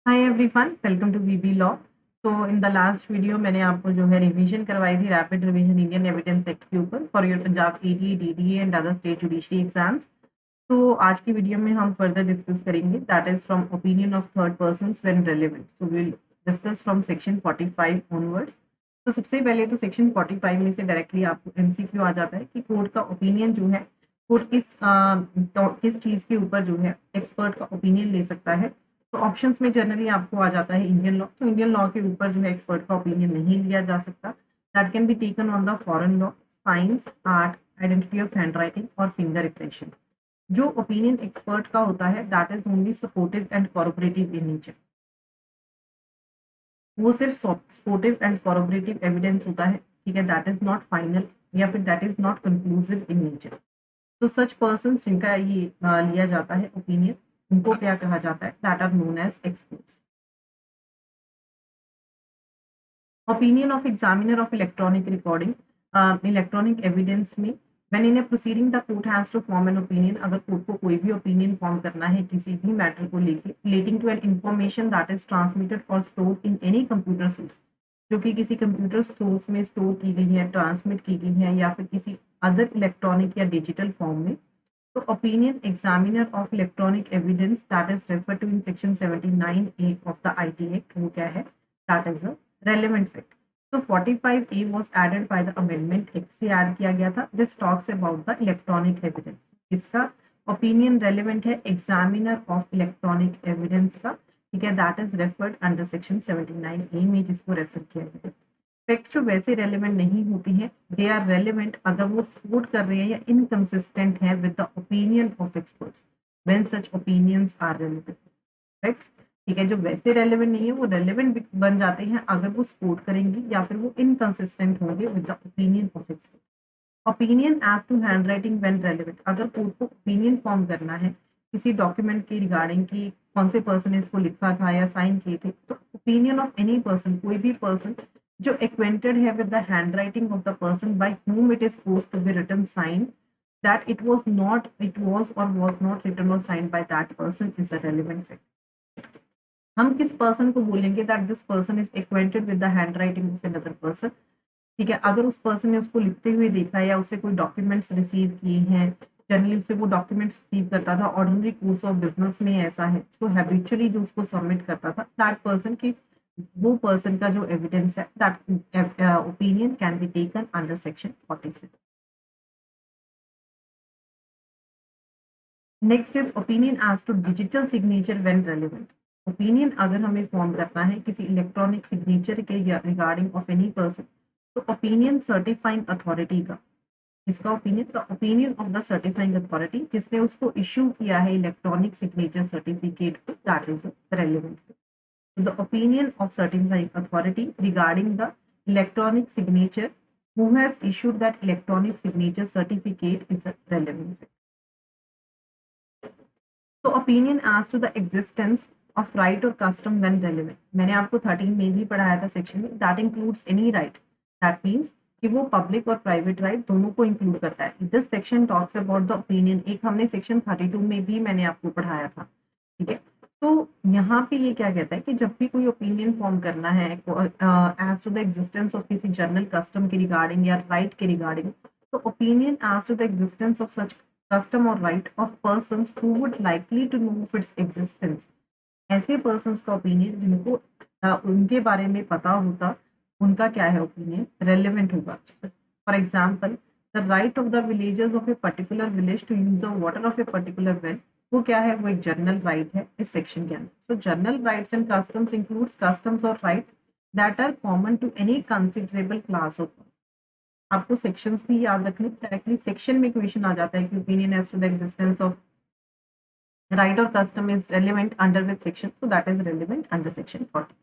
Hi everyone, welcome to VB law. तो in the last video मैंने आपको जो है रिवीजन करवाई थी, rapid revision Indian evidence act के ऊपर for your Punjab ED, DDA and other state judiciary exams. तो आज की वीडियो में हम फर्दर डिस्कस करेंगे, that is from opinion of third person when relevant. So will discuss from section 45 onwards. तो सबसे पहले तो सेक्शन 45 में से डायरेक्टली आपको एमसीक्यू आ जाता है कि कोर्ट का ओपिनियन जो है, कोर्ट किस चीज के ऊपर जो है एक्सपर्ट का ओपिनियन ले सकता है। तो ऑप्शंस में जनरली आपको आ जाता है इंडियन लॉ। तो इंडियन लॉ के ऊपर जो है एक्सपर्ट का ओपिनियन नहीं लिया जा सकता। That can be taken on the foreign law, science, art, identity of handwriting और फिंगर इंप्रेशन। जो ओपिनियन एक्सपर्ट का होता है that is only supportive and corporative in nature. वो सिर्फ सपोर्टिव एंड कॉरपोरेटिव एविडेंस होता है, ठीक है। दैट इज नॉट फाइनल या फिर that is not conclusive in nature. तो सच पर्सन जिनका ये लिया जाता है ओपिनियन, उनको क्या कहा जाता है? That are known as experts. Opinion of examiner of electronic recording, electronic evidence में when in a proceeding the court has to form an opinion। अगर कोर्ट को कोई भी ओपिनियन फॉर्म करना है किसी भी मैटर को लेके relating to an information that is transmitted or stored in any computer source, जो कि किसी कंप्यूटर सोर्स में स्टोर की गई है, ट्रांसमिट की गई है या फिर किसी अदर इलेक्ट्रॉनिक या डिजिटल फॉर्म में। तो opinion examiner of electronic evidence that is refer to in section 79A of the IT act, वो क्या है? That is a relevant fact। So 45A was added by the amendment, एक से add किया गया था। This talks about the electronic evidence। इसका opinion relevant है examiner of electronic evidence का, ठीक है। That is referred under section 79A में, जिसको रेफर किया गया है। फैक्ट्स जो वैसे रेलेवेंट नहीं होती हैं, दे आर रेलेवेंट अगर वो सपोर्ट कर रहे हैं या इनकंसिस्टेंट है with the opinion of experts when such opinions are relevant. Facts, ठीक है, जो वैसे रेलेवेंट नहीं है वो रेलेवेंट बन जाते हैं अगर वो सपोर्ट करेंगे या फिर वो इनकंसिस्टेंट होंगे with the opinion of expert. Opinion as to handwriting when relevant, अगर कोर्ट को ओपिनियन फॉर्म करना है किसी डॉक्यूमेंट के रिगार्डिंग की कौन से पर्सन ने इसको लिखा था या साइन किए थे, तो ओपिनियन ऑफ एनी पर्सन, कोई भी पर्सन जो acquainted है with the handwriting of the person by whom it is supposed to be written, signed, that it was or was not written or signed by that person is a relevant fact। हम किस person को बोलेंगे that this person is acquainted with the handwriting of another person, ठीक है। अगर उस person ने उसको लिखते हुए देखा या उससे कोई डॉक्यूमेंट्स रिसीव किए हैं, जनरली उससे वो डॉक्यूमेंट्स रिसीव करता था, ऑर्डिनरी कोर्स ऑफ बिजनेस में ऐसा है, तो हैबिचुअली जो उसको सबमिट करता था दैट पर्सन की, वो पर्सन का जो एविडेंस है that opinion can be taken under section 46। Next is opinion as to digital signature when relevant. Opinion अगर हमें फॉर्म करना है किसी इलेक्ट्रॉनिक सिग्नेचर के रिगार्डिंग ऑफ एनी पर्सन, तो ओपिनियन सर्टिफाइंग अथॉरिटी का, इसका opinion, the opinion of the certifying authority जिसने उसको इश्यू किया है इलेक्ट्रॉनिक सिग्नेचर सर्टिफिकेट को, that is relevant. The opinion of certifying authority regarding the electronic signature who has issued that electronic signature certificate is relevant। So opinion as to the existence of right or custom when relevant, मैंने आपको 13 में भी पढ़ाया था section में, that includes any right, that means कि वो public और प्राइवेट राइट दोनों को इंक्लूड करता है। This section talks about the opinion, एक हमने सेक्शन 32 में भी मैंने आपको पढ़ाया था, ठीक है। तो यहाँ पे ये क्या कहता है कि जब भी कोई ओपिनियन फॉर्म करना है as to the existence of किसी जनरल कस्टम के रिगार्डिंग या राइट के रिगार्डिंग, तो opinion as to the existence of such custom और right of persons who would likely to know of its existence, ऐसे persons का ओपिनियन जिनको उनके बारे में पता होता, उनका क्या है ओपिनियन रेलेवेंट होगा। For example, the right of the villagers of a particular village to use the water of a particular well, वो क्या है? वो एक जनरल राइट है इस सेक्शन के अंदर। तो general rights and customs includes customs और rights that are common to any considerable class of. आपको सेक्शंस भी याद रखने, डायरेक्टली सेक्शन में क्वेश्चन आ जाता है कि opinion as to the existence of right और custom is relevant under which section, so that is relevant under section 40।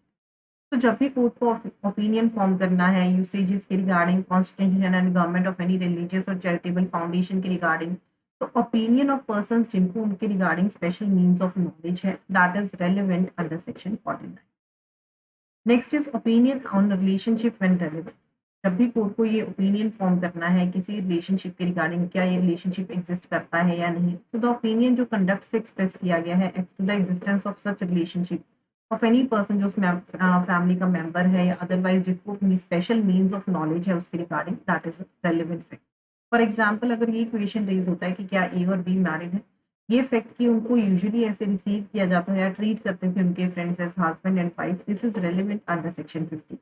तो जब भी कोर्ट को ओपिनियन फॉर्म करना है यूसेजेस के regarding constitution and government of any religious और चैरिटेबल फाउंडेशन के रिगार्डिंग, तो ओपिनियन ऑफ पर्संस जिनको उनके regarding special means of knowledge है, that is relevant under section 49। Next is opinion on relationship when relevant. जब भी court को ये ओपिनियन फॉर्म करना है किसी रिलेशनशिप के रिगार्डिंग, क्या ये रिलेशनशिप एग्जिस्ट करता है या नहीं, तो द ओपिनियन जो कंडक्ट से एक्सप्रेस किया गया है as to the existence of such relationship of any person जो उस फैमिली का मेंबर है या अदरवाइज जिसको अपनी स्पेशल मीन्स ऑफ नॉलेज है उसके regarding, that is relevant fact. For example अगर ये क्वेश्चन रेज होता है कि क्या ए और बी मैरिड है, ये फैक्ट कि उनको यूजुअली ऐसे रिसीव किया जाता है या ट्रीट करते थे उनके friends as husband and wife, this is relevant under section 50।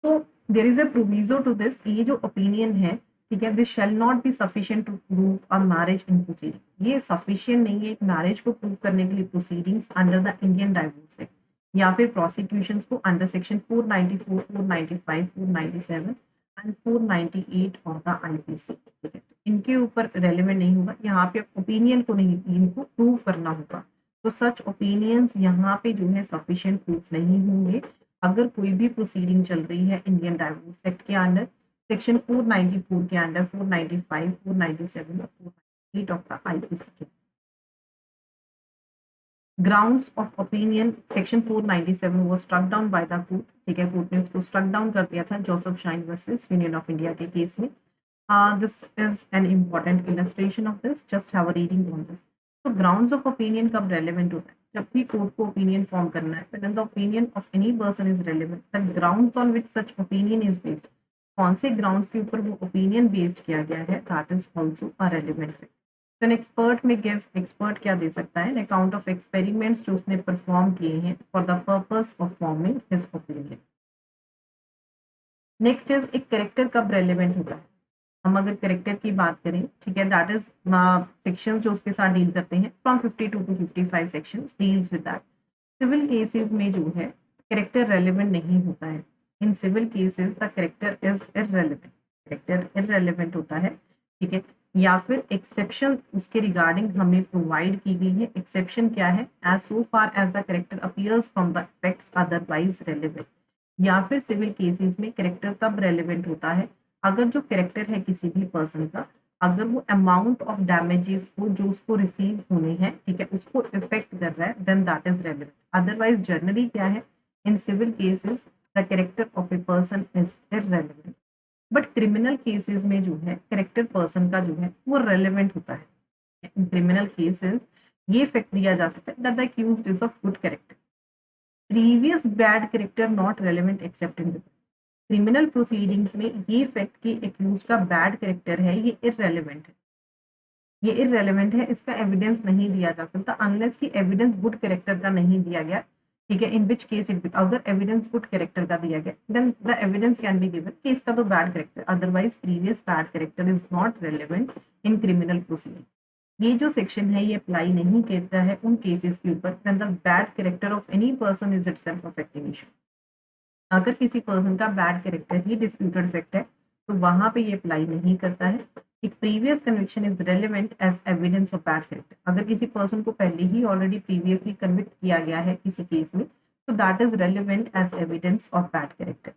तो there is a proviso to this, ये जो ओपिनियन है, ठीक है, this shall not be sufficient to prove a marriage in proceeding, ये सफिशिएंट नहीं है एक मैरिज को प्रूव करने के लिए proceedings under the Indian divorce act या फिर प्रोसिक्यूशंस को under section 494, 495, 497 and 498 of the IPC, ठीक है, इनके ऊपर रेलेवेंट नहीं होगा, यहाँ पे ओपिनियन को नहीं, इनको प्रूव करना होगा। तो सच ओपिनियंस यहाँ पे जो है सफिशिएंट प्रूफ नहीं होंगे अगर कोई भी प्रोसीडिंग चल रही है इंडियन डाइवोर्स एक्ट के अंडर सेक्शन 494 के अंडर, 495, 497 और 498 ऑफ द आईपीसी के। Grounds of opinion section 497 was struck down by the court, ठीक है, कोर्ट ने उसको स्ट्रक डाउन कर दिया था Joseph shine versus union of India के केस में। This is an important illustration of this, just have a reading on this. तो ग्राउंड्स ऑफ ओपिनियन कब रेलेवेंट होता है, जब भी कोर्ट को ओपिनियन फॉर्म करना है, when the opinion of any person is relevant, the grounds on which such opinion is based, कौन से ग्राउंड्स के ऊपर वो ओपिनियन बेस्ड किया गया है, that is also a relevant fact. An expert में गिव, एक्सपर्ट क्या दे सकता है, अकाउंट ऑफ एक्सपेरिमेंट्स जो उसने परफॉर्म किए हैं for the purpose of forming his opinion. Next is एक कैरेक्टर कब रेलेवेंट होता है, हम अगर कैरेक्टर की बात करें, ठीक है, दैट इज सेक्शन जो उसके साथ डील करते हैं from 52 to 55 section deals with that. Civil cases में जो है कैरेक्टर रेलेवेंट नहीं होता है, in civil cases the character is irrelevant, character irrelevant होता है, ठीक है, या फिर एक्सेप्शन उसके रिगार्डिंग हमें प्रोवाइड की गई है। एक्सेप्शन क्या है, as so far as the character appears from the facts otherwise relevant. या फिर सिविल केसेस में कैरेक्टर तब रेलेवेंट होता है अगर जो कैरेक्टर है किसी भी पर्सन का, अगर वो अमाउंट ऑफ डैमेजेस को जो उसको रिसीव होने हैं, ठीक है, उसको इफेक्ट कर रहा है, then that is relevant. Otherwise generally क्या है, in civil cases the character of a person is irrelevant, but criminal cases में जो है कैरेक्टर पर्सन का जो है वो रेलेवेंट होता है। इन क्रिमिनल केसेस ये फैक्ट दिया जा सकता है that the accused is of good character, previous bad character not relevant accept in criminal proceedings में ये फैक्ट कि एक्यूज का बैड कैरेक्टर है ये इररेलेवेंट है, ये इररेलेवेंट है, इसका एविडेंस नहीं दिया जा सकता अनलेस कि एविडेंस गुड कैरेक्टर का नहीं दिया गया, ठीक है, इन विच केस इट, अगर एविडेंस गुड कैरेक्टर का दिया गया then the evidence can be given कि इसका तो bad character, otherwise previous bad character is not relevant in criminal proceeding. ये जो सेक्शन है ये अप्लाई नहीं करता है उन केसेस के ऊपर when the bad character of any person is itself affecting issue. अगर किसी पर्सन का बैड कैरेक्टर ही डिस्प्यूटेड फैक्ट है तो वहां पे ये अप्लाई नहीं करता है। एक previous conviction is relevant as evidence of bad character, अगर किसी पर्सन को पहले ही ऑलरेडी प्रीवियसली कन्विक्ट किया गया है किसी केस में तो that is relevant as evidence of bad character.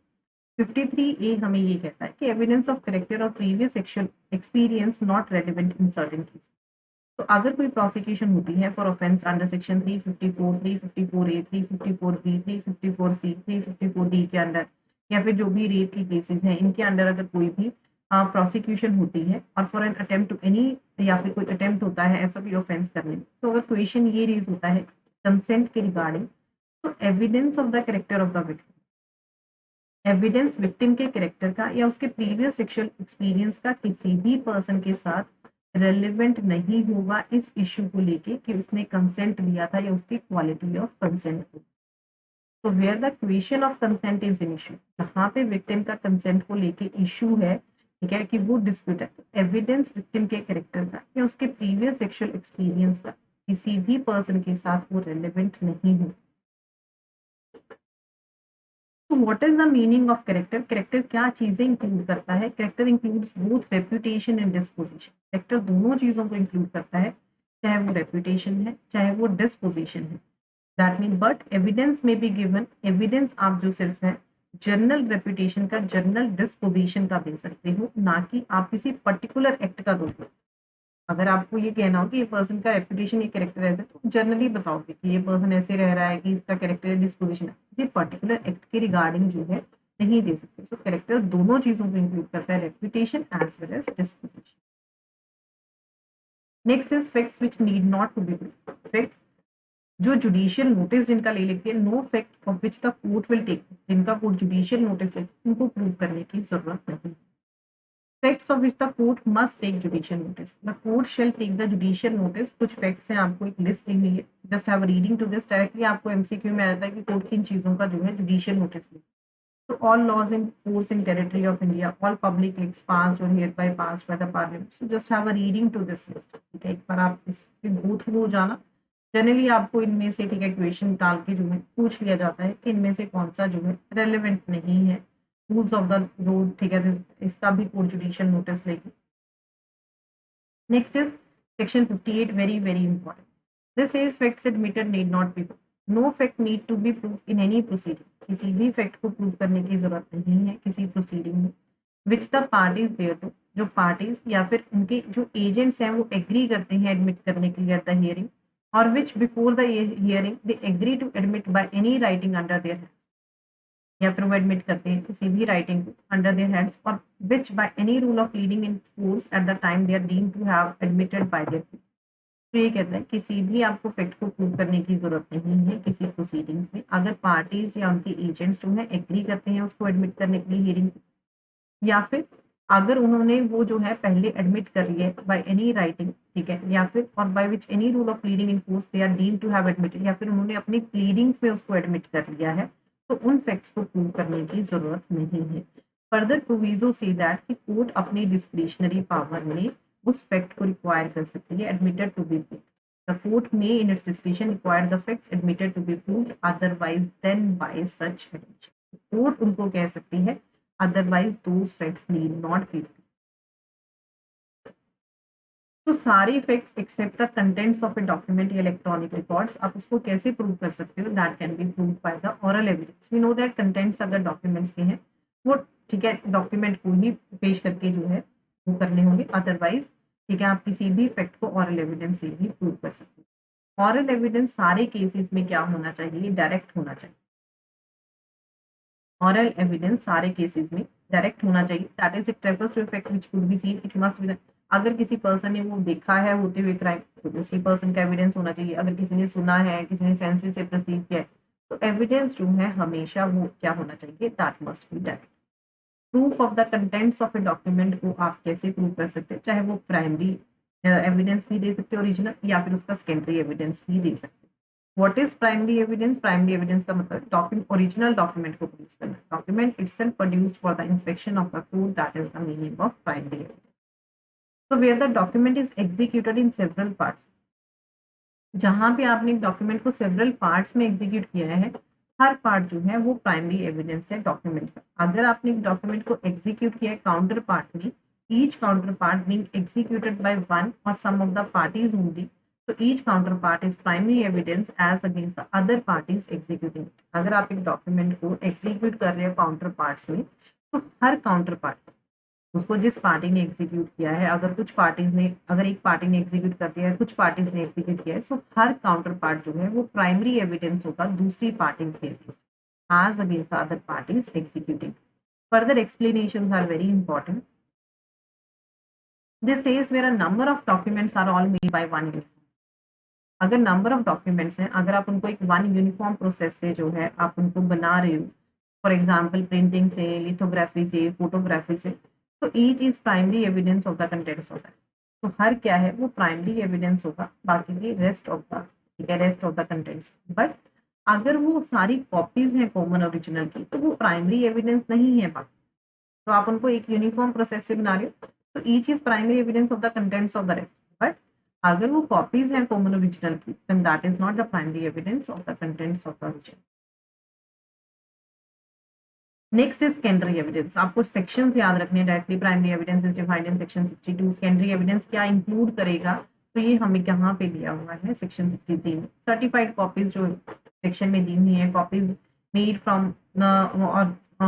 53A हमें ये कहता है कि एविडेंस ऑफ कैरेक्टर और previous sexual experience not relevant in certain case. तो अगर कोई प्रोसिक्यूशन होती है for offence under section 354, 354A, 354B, 354C, 354D के अंडर, या फिर जो भी रेप की केसेस हैं इनके अंडर अगर कोई भी प्रोसिक्यूशन होती है और for an attempt to any, या फिर कोई अटेम्प्ट होता है ऐसा भी ऑफेंस करने में, तो अगर क्वेश्चन ये रेज होता है कंसेंट के रिगार्डिंग, तो evidence of the character of the victim, evidence victim के कैरेक्टर का या उसके प्रीवियस सेक्सुअल एक्सपीरियंस का किसी भी पर्सन के साथ रेलेवेंट नहीं होगा इस इश्यू को लेके कि उसने कंसेंट लिया था या उसकी क्वालिटी ऑफ कंसेंट को। तो where the question of consent is in issue, जहाँ पे विक्टिम का कंसेंट को लेके इशू है, ठीक है, कि वो डिस्प्यूट है, तो एविडेंस विक्टिम के कैरेक्टर का या उसके प्रीवियस सेक्सुअल एक्सपीरियंस का किसी भी पर्सन के साथ वो रेलेवेंट नहीं हो। तो what is the meaning of character, character क्या चीजें इंक्लूड करता है, character includes both reputation and disposition, character दोनों चीजों को इंक्लूड करता है, चाहे वो रेप्यूटेशन है चाहे वो डिस्पोजिशन है। दैट मीन बट एविडेंस में बी गिवन, एविडेंस आप जो सिर्फ है जर्नल रेप्यूटेशन का, जर्नल डिस्पोजिशन का दे सकते हो, ना कि आप किसी पर्टिकुलर एक्ट का दोगे। अगर आपको ये कहना हो कि ये पर्सन का रेपुटेशन, ये कैरेक्टर ऐसे, तो जनरली बताओगे कि ये पर्सन ऐसे रह रहा है कि इसका कैरेक्टर डिस्पोजिशन है, ये पर्टिकुलर एक्ट के रिगार्डिंग जो है नहीं दे सकते। तो कैरेक्टर दोनों चीजों को इंक्लूड करता है, reputation as well as disposition. Next is facts which need not to be proved, facts जो जुडिशियल नोटिस जिनका ले लेती है, no fact of which the court will take, जिनका कोर्ट जुडिशियल नोटिस लेती है उनको प्रूव करने की जरूरत नहीं। Facts of which the court must take judicial notice, the court shall take the judicial notice. कुछ फैक्ट्स हैं, आपको एक लिस्ट दी हुई है, just have reading to this. Directly आपको एमसीक्यू में आ जाता है कि कोर्ट किन चीजों का जो है जुडिशियल नोटिस ले। तो all laws in force in territory of India, all public acts passed or hereby passed by the parliament. So just have a reading to this list. ठीक है, एक बार आप इसके गो थ्रू हो जाना। जनरली आपको इनमें से ठीक है क्वेश्चन डाल के जो है पूछ लिया जाता है कि इनमें से कौन सा जो है रेलेवेंट नहीं है। रूल्स ऑफ द रोड, ठीक है, इसका भी कोर्ट जुडिशियल नोटिस लेगी। Next is section 58, very very important. This is facts admitted need not be, no fact need to be proof in any proceeding, किसी भी फैक्ट को प्रूव करने की जरूरत नहीं है किसी प्रोसीडिंग में। Which the parties thereto, जो पार्टीज या फिर उनके जो एजेंट्स हैं वो एग्री करते हैं एडमिट करने के लिए एट द हियरिंग, और which before the hearing they agree to admit by any writing under their hand, या फिर वो एडमिट करते हैं किसी भी राइटिंग को अंडर देयर हैंड्स, और which by any rule of leading in force at the time they are deemed to have admitted by their. तो ये कहता है किसी भी आपको फैक्ट को प्रूव करने की जरूरत नहीं है किसी प्रोसीडिंग्स में, अगर पार्टीज या उनके एजेंट्स जो है एग्री करते हैं उसको एडमिट करने के लिए हियरिंग, या फिर अगर उन्होंने वो जो है पहले एडमिट कर लिया बाय एनी राइटिंग, ठीक है, या फिर और by which any rule of pleading in force they are deemed to have admitted, या फिर उन्होंने अपनी प्लीडिंग्स में उसको एडमिट कर लिया है, तो उन फैक्ट्स को प्रूव करने की जरूरत नहीं है। फर्दर प्रोविजो से दैट कि कोर्ट अपनी डिस्क्रिशनरी पावर में उस फैक्ट को रिक्वायर कर सकती है admitted to be proved. The court may in its discretion require the facts admitted to be proved otherwise than by such admission. Court उनको कह सकती है otherwise those facts need not be proved. तो सारे facts except the contents of a document या electronic records, आप उसको कैसे प्रूव कर सकते हो? That can be proved by the oral evidence. We know that contents अगर डॉक्यूमेंट्स के हैं वो ठीक है डॉक्यूमेंट को ही पेश करके जो है वो करने होंगे, अदरवाइज ठीक है आप किसी भी फैक्ट को ऑरल एविडेंस से ही प्रूव कर सकते हो। ऑरल एविडेंस सारे केसेस में क्या होना चाहिए? डायरेक्ट होना चाहिए। ऑरल एविडेंस सारे केसेस में डायरेक्ट होना चाहिए। That is it refers to a fact which could be seen, it must be. अगर किसी पर्सन ने वो देखा है होते हुए क्राइम तो उसी पर्सन का एविडेंस होना चाहिए। अगर किसी ने सुना है, किसी ने सेंसेस से परसीव किया है, तो एविडेंस जो है हमेशा वो क्या होना चाहिए? That must be direct. Proof of the contents of a document को आप कैसे प्रूव कर सकते हैं? चाहे वो प्राइमरी एविडेंस भी दे सकते हैं ओरिजिनल, या फिर उसका सेकेंडरी एविडेंस भी दे सकते हैं। What is primary evidence? Primary evidence का मतलब डॉक्यूमेंट, ओरिजिनल डॉक्यूमेंट को प्रोड्यूस करना, document itself produced for the inspection of the court, that is the meaning of primary evidence. So where the document is executed in several parts, जहां पे आपने document को several parts में execute किया है, हर part जो है वो प्राइमरी एविडेंस है डॉक्यूमेंट का। अगर आपने डॉक्यूमेंट को एग्जीक्यूट किया है काउंटर पार्ट में, each counterpart being executed by one और some of the parties only, तो each counterpart is primary evidence as against the other parties executing. अगर आप एक डॉक्यूमेंट को एग्जीक्यूट कर रहे हो काउंटर पार्ट्स में, तो हर काउंटर पार्ट उसको जिस पार्टी ने एग्जीक्यूट किया है, अगर कुछ पार्टीज ने, अगर एक पार्टी ने एग्जीक्यूट कर दिया है, कुछ पार्टीज ने एग्जीक्यूट किया है, तो हर काउंटर पार्ट जो है वो प्राइमरी एविडेंस होगा दूसरी पार्टीज के against as against the other parties executing. Further explanations are very important. This says where a number of documents are all made by one uniform. अगर नंबर ऑफ डॉक्यूमेंट्स हैं, अगर आप उनको एक one uniform process से जो है आप उनको बना रहे हो, फॉर एग्जाम्पल प्रिंटिंग से, लिथोग्राफी से, फोटोग्राफी से, तो each is primary evidence of the contents होता है। तो हर क्या है वो प्राइमरी एविडेंस होगा, बाकी की रेस्ट ऑफ द, ठीक है, rest of the contents. But अगर वो सारी कॉपीज हैं कॉमन ओरिजिनल की, तो वो प्राइमरी एविडेंस नहीं है बाकी। तो आप उनको एक यूनिफॉर्म प्रोसेस से बना रहे हो, तो each is primary evidence of the contents of the rest. But अगर वो कॉपीज हैं कॉमन ओरिजिनल की, then that is not the primary evidence of the contents of the original. Next is secondary evidence. आपको sections याद रखने हैं। Directly primary evidence is defined in section 62। Secondary evidence क्या include करेगा? तो ये हमें कहाँ पे दिया हुआ है? सेक्शन 63 में। सर्टिफाइड कॉपीज जो सेक्शन में दी हुई है, copies made from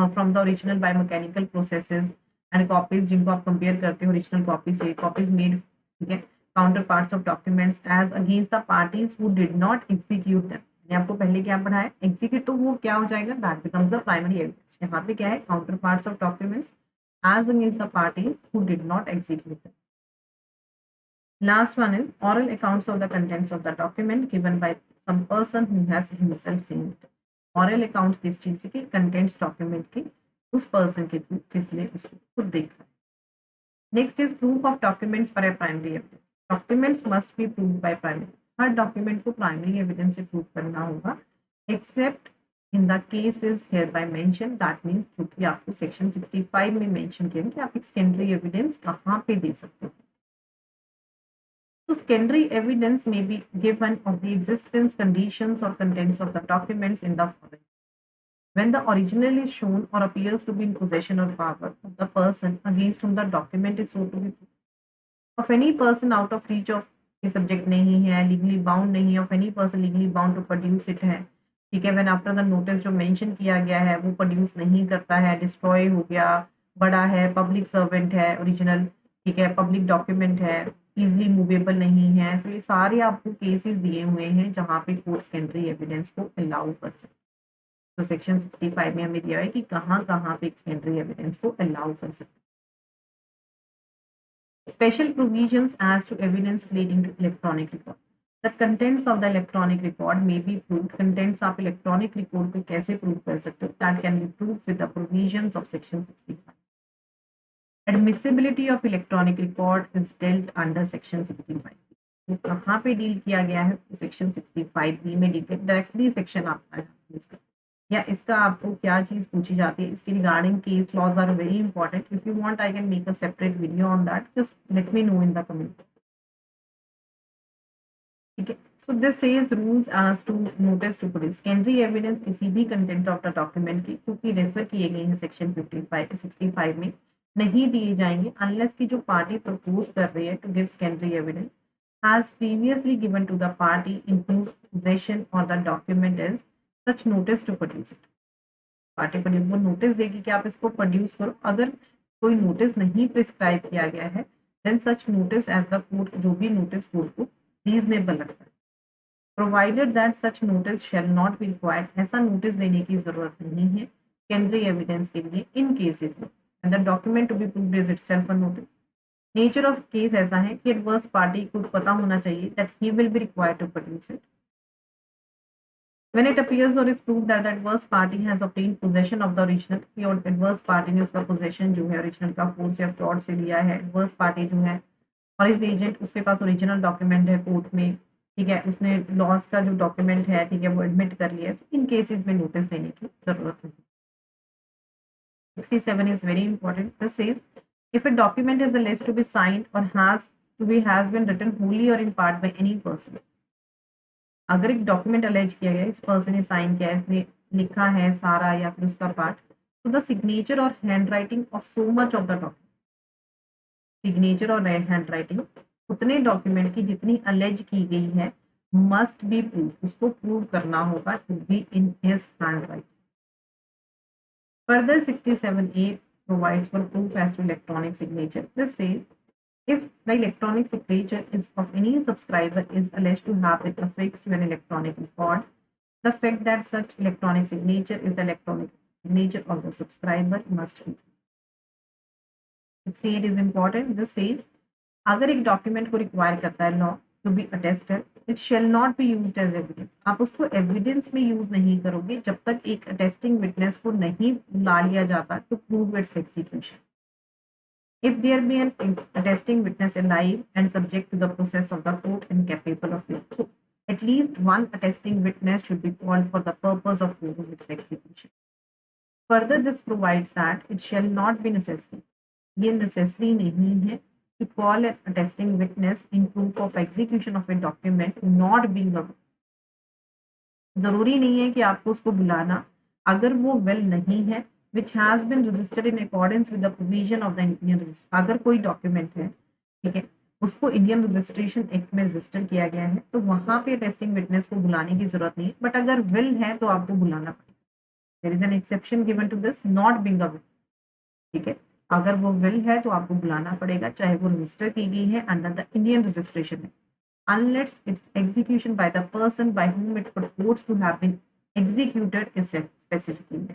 from the original by mechanical processes, and copies जिनको आप कंपेयर करते हो ओरिजिनल कॉपी से, कॉपीज मेड, ठीक है, counterparts of documents as against the parties who did not execute them. मैंने आपको पहले क्या पढ़ाया? एग्जीक्यूट, तो वो क्या हो जाएगा? That becomes the primary evidence. यहाँ पे क्या है? Counterparts of documents as against the parties who did not execute them. Last one is oral accounts of the contents of the document given by some person who has himself seen it. Oral account किस चीज की, contents document की, उस person के through जिसने उसको खुद देखा। Next is proof of documents for a primary evidence. Documents must be prove by primary. Her document को प्राइमरी एविडेंस से प्रूव करना होगा, accept in the case is here bye mention, that means क्योंकि आपको सेक्शन 65 में mention किया है कि आप एक सेकेंडरी एविडेंस कहाँ पे दे सकते हो। So secondary evidence may be given of the existence, conditions or contents of the documents in the following. When the original is shown or appears to be in possession or power of the person against whom the document is so to be of any person out of reach of the subject नहीं है, legally bound नहीं है, of any person legally bound to produce it है, ठीक है। when after the notice जो mention किया गया है वो produce नहीं करता है, destroy हो गया, बड़ा है, public servant है, original, ठीक है, public document है, easily movable नहीं है। तो ये सारे आपको केसेस दिए हुए हैं जहाँ पे कोर्ट सेकेंडरी एविडेंस को अलाउ कर सकते हैं। तो सेक्शन 65 में हमें दिया है कि कहाँ कहाँ पे सेकेंडरी एविडेंस को अलाउ कर सकते हैं। Special provisions as to evidence relating to electronic record. The contents of the electronic record may be proved. Contents आप electronic record को कैसे prove कर सकते हो? That can be proved with the provisions of section 65. Admissibility of electronic record is dealt under section 65. तो कहाँ पे deal किया गया है? सेक्शन 65B में डील किया। डायरेक्टली सेक्शन आता है इसका, या इसका आपको क्या चीज पूछी जाती है, इसके regarding case laws are very important. If you want I can make a separate video on that, just let me know in the comment, ठीक है। So this says rules as to notice to produce secondary evidence किसी भी content of the document की, क्योंकि refer किए गए हैं section 65 में, नहीं दिए जाएंगे अनलेस की जो पार्टी प्रपोज कर रही है to give secondary evidence has previously given to the party in whose possession और the document is such notice to produce it. Party पर वो नोटिस देगी कि आप इसको प्रोड्यूस करो। अगर कोई नोटिस नहीं प्रिस्क्राइब किया गया है then such notice as the court, जो भी नोटिस कोर्ट को रीजनेबल लगता है, provided that such notice shall not be required, ऐसा नोटिस देने की जरूरत नहीं है सेकेंडरी एविडेंस के लिए इन केसेस में, and the document to be proved is itself a notice. Nature of case ऐसा है कि एडवर्स पार्टी को पता होना चाहिए that he will be required to produce it. When it appears or is proved that the adverse party has obtained possession of the original, कि adverse party ने उसका possession जो है original का force या fraud से लिया है, adverse party जो है और इस agent उसके पास original document है कोर्ट में, ठीक है, उसने लॉस का जो डॉक्यूमेंट है, ठीक है, वो एडमिट कर लिया है, इन केसेस में नोटिस देने की जरूरत नहीं। 67 is very important. This says if a document is alleged to be signed or has been written wholly or in part by any person, अगर एक डॉक्यूमेंट अलेज किया गया, इस पर्सन ने साइन किया है, इसने लिखा है सारा या फिर उसका पार्ट, तो द सिग्नेचर और handwriting of so much of the document, signature और हैंड राइटिंग उतने डॉक्यूमेंट की जितनी अलेज की गई है मस्ट बी प्रूव, उसको प्रूव करना होगा to be in his handwriting. Further 67A provides for proof as to electronic signature. This says if the electronic signature is of any subscriber is alleged to have been affixed to an electronic record, the fact that such electronic signature is the electronic signature of the subscriber must be. 68 is important. This says अगर एक document को require करता है law to be attested, it shall not be used as evidence. आप उसको evidence में use नहीं करोगे जब तक एक अटेस्टिंग विटनेस को नहीं ला लिया जाता to prove its execution. If there be an attesting witness alive and subject to the process of the court and capable of it, so at least one attesting witness should be called for the purpose of proving its execution. Further, this provides that it shall not be necessary. ये necessary नहीं है to call an attesting witness in proof of execution of a document not being a. जरूरी नहीं है कि आपको उसको बुलाना अगर वो will नहीं है which has been registered in accordance with the provision of the Indian Registration. अगर कोई डॉक्यूमेंट है, ठीक है, उसको इंडियन रजिस्ट्रेशन एक्ट में रजिस्टर किया गया है तो वहां पे टेस्टिंग विटनेस को बुलाने की जरूरत नहीं है, बट अगर विल है तो आपको बुलाना पड़ेगा। There is an exception given to this, not being a will, ठीक है, अगर वो विल है तो आपको बुलाना पड़ेगा चाहे वो रजिस्टर की गई है under the Indian registration act, unless it's execution by the person by whom it purports to have been executed is specifically.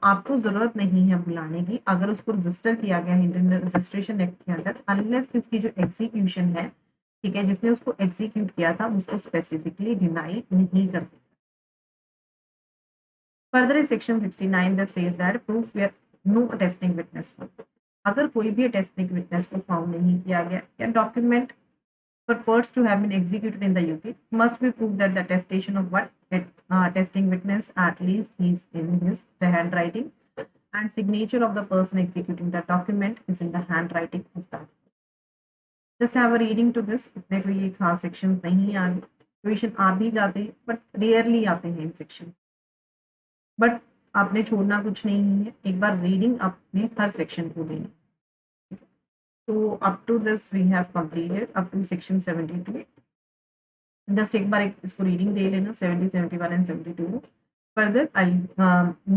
आपको जरूरत नहीं है बुलाने की अगर उसको रजिस्टर किया गया है इंडियन रजिस्ट्रेशन एक्ट के अंदर, अनलेस उसकी जो एग्जीक्यूशन है, ठीक है, जिसने उसको एग्जीक्यूट किया था उसको स्पेसिफिकली डिनाई नहीं करते। Further is section 69 that says that proof where no attesting witness for, अगर कोई भी अटेस्टिंग विटनेस को फाउंड नहीं किया गया या document purports to have been executed in the UK must be proved that the attestation of what attesting witness at least is in his the handwriting and signature of the person executing the document is in the handwriting of that. Just have a reading to this. इतने कोई ये खास sections नहीं आए, question आ भी जाते हैं but rarely आते हैं इन सेक्शन, बट आपने छोड़ना कुछ नहीं है, एक बार रीडिंग आपने हर सेक्शन को देनी। So up to this we have completed up to section 72. Just एक बार इसको रीडिंग दे लेना 70, 71 and 72। Further I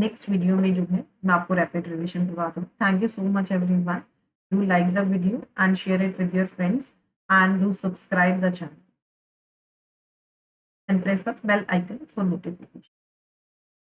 next video में जो है मैं आपको रैपिड रिविजन करवाता हूँ। Thank you so much everyone, do like the video and share it with your friends and do subscribe the channel and press the bell icon for notification.